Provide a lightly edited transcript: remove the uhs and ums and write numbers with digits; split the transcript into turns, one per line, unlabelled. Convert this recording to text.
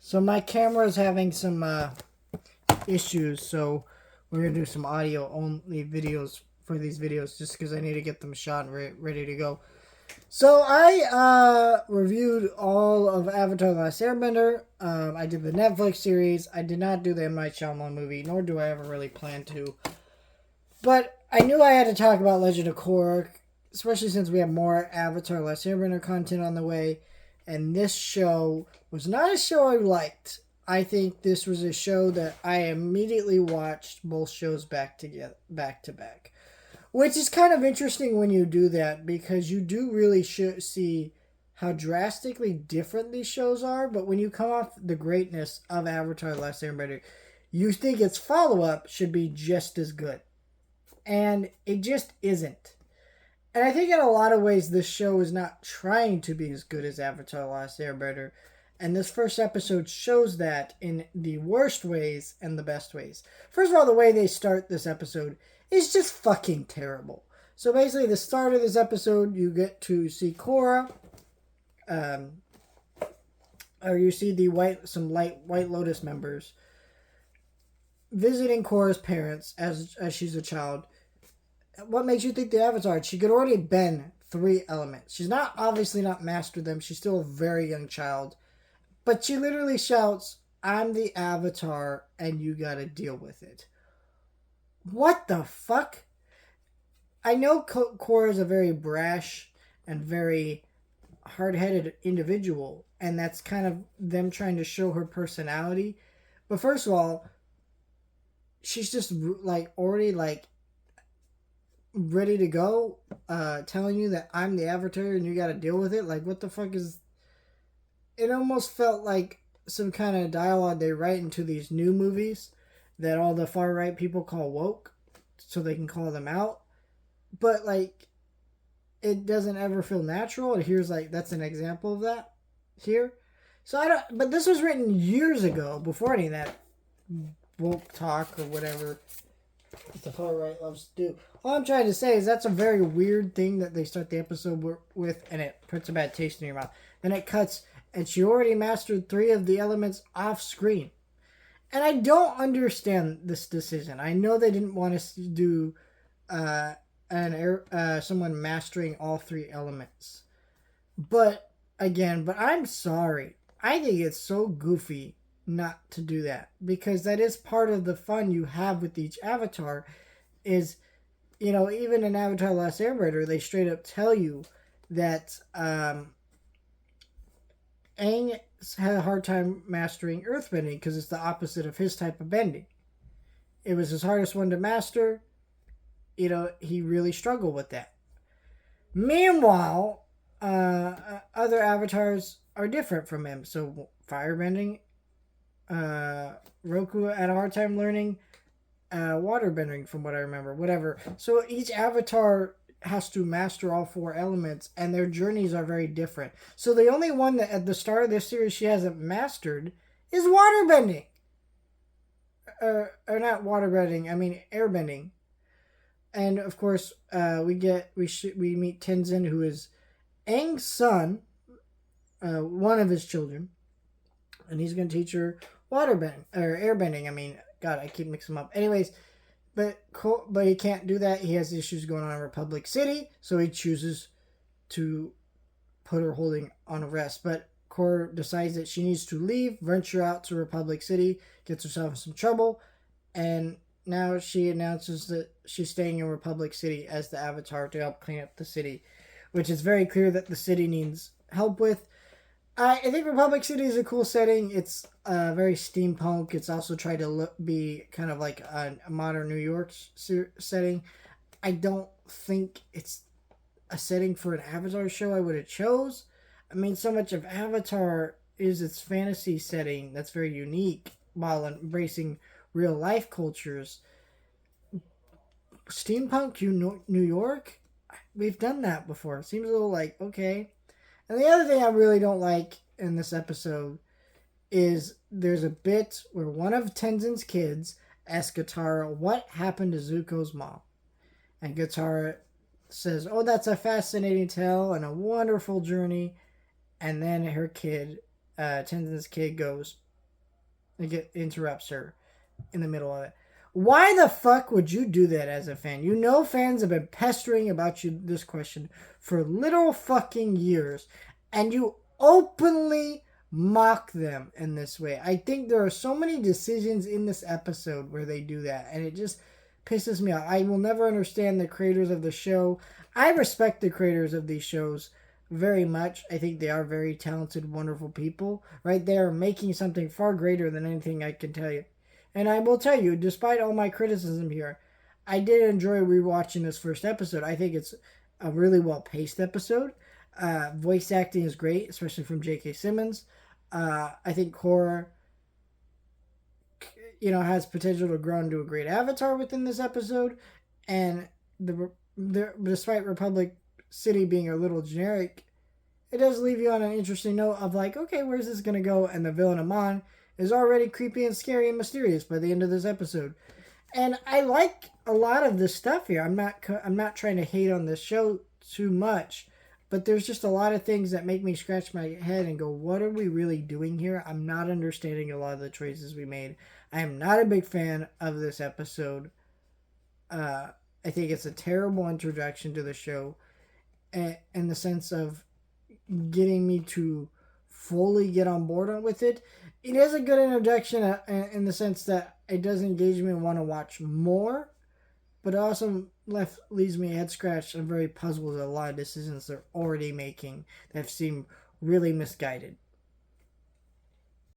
So my camera is having some issues, so we're gonna do some audio only videos for these videos, just because I need to get them shot and ready to go. So I reviewed all of Avatar: The Last Airbender. I did the Netflix series. I did not do the M. Night Shyamalan movie, nor do I ever really plan to. But I knew I had to talk about Legend of Korra, especially since we have more Avatar: The Last Airbender content on the way. And this show was not a show I liked. I think this was a show that I immediately watched both shows back to back, which is kind of interesting when you do that because you do really see how drastically different these shows are. But when you come off the greatness of Avatar: The Last Airbender, you think its follow up should be just as good, and it just isn't. And I think in a lot of ways, this show is not trying to be as good as Avatar: The Last Airbender. And this first episode shows that in the worst ways and the best ways. First of all, the way they start this episode is just fucking terrible. So basically, the start of this episode, you get to see Korra, or you see the White Lotus members visiting Korra's parents as she's a child. What makes you think the Avatar? She could already bend 3 elements. She's obviously not mastered them. She's still a very young child. But she literally shouts, "I'm the Avatar and you gotta deal with it." What the fuck? I know Korra is a very brash and very hard-headed individual, and that's kind of them trying to show her personality. But first of all, she's just already ready to go, telling you that I'm the Avatar and you got to deal with it. Like, what the fuck is? It almost felt like some kind of dialogue they write into these new movies that all the far right people call woke, so they can call them out. But it doesn't ever feel natural. And here's that's an example of that here. So I don't. But this was written years ago, before any of that woke talk or whatever the far right loves to do. All I'm trying to say is that's a very weird thing that they start the episode with, and it puts a bad taste in your mouth. Then it cuts, and she already mastered 3 of the elements off screen. And I don't understand this decision. I know they didn't want us to do someone mastering all 3 elements. But I'm sorry. I think it's so goofy not to do that, because that is part of the fun you have with each avatar. Is, even in Avatar: The Last Airbender, they straight up tell you that Aang had a hard time mastering earthbending because it's the opposite of his type of bending. It was his hardest one to master. He really struggled with that. Meanwhile, other avatars are different from him. So firebending, Roku had a hard time learning waterbending, from what I remember. Whatever. So each avatar has to master all 4 elements, and their journeys are very different. So the only one that at the start of this series she hasn't mastered is waterbending. Or not waterbending, I mean airbending. And of course, we meet Tenzin, who is Aang's son, one of his children, and he's going to teach her airbending. I mean, God, I keep mixing them up. Anyways, but he can't do that. He has issues going on in Republic City, so he chooses to put her holding on arrest. But Korra decides that she needs to leave, venture out to Republic City, gets herself in some trouble, and now she announces that she's staying in Republic City as the Avatar to help clean up the city, which is very clear that the city needs help with. I think Republic City is a cool setting. It's very steampunk. It's also tried to be kind of like a modern New York setting. I don't think it's a setting for an Avatar show I would have chose. I mean, so much of Avatar is its fantasy setting that's very unique while embracing real life cultures. Steampunk New York? We've done that before. It seems a little okay. And the other thing I really don't like in this episode is there's a bit where one of Tenzin's kids asks Katara what happened to Zuko's mom. And Katara says, "Oh, that's a fascinating tale and a wonderful journey." And then her kid, Tenzin's kid, goes, Like it interrupts her in the middle of it. Why the fuck would you do that as a fan? You know fans have been pestering about you this question for literal fucking years, and you openly mock them in this way. I think there are so many decisions in this episode where they do that, and it just pisses me off. I will never understand the creators of the show. I respect the creators of these shows very much. I think they are very talented, wonderful people. Right? They are making something far greater than anything I can tell you. And I will tell you, despite all my criticism here, I did enjoy rewatching this first episode. I think it's a really well paced episode. Voice acting is great, especially from J.K. Simmons. I think Korra, has potential to grow into a great avatar within this episode. And despite Republic City being a little generic, it does leave you on an interesting note of like, okay, where's this gonna go? And the villain Amon is already creepy and scary and mysterious by the end of this episode. And I like a lot of this stuff here. I'm not trying to hate on this show too much, but there's just a lot of things that make me scratch my head and go, what are we really doing here? I'm not understanding a lot of the choices we made. I am not a big fan of this episode. I think it's a terrible introduction to the show, in the sense of getting me to fully get on board with it. It is a good introduction in the sense that it does engage me and want to watch more, but it also leaves me head scratched and very puzzled at a lot of decisions they're already making that seem really misguided.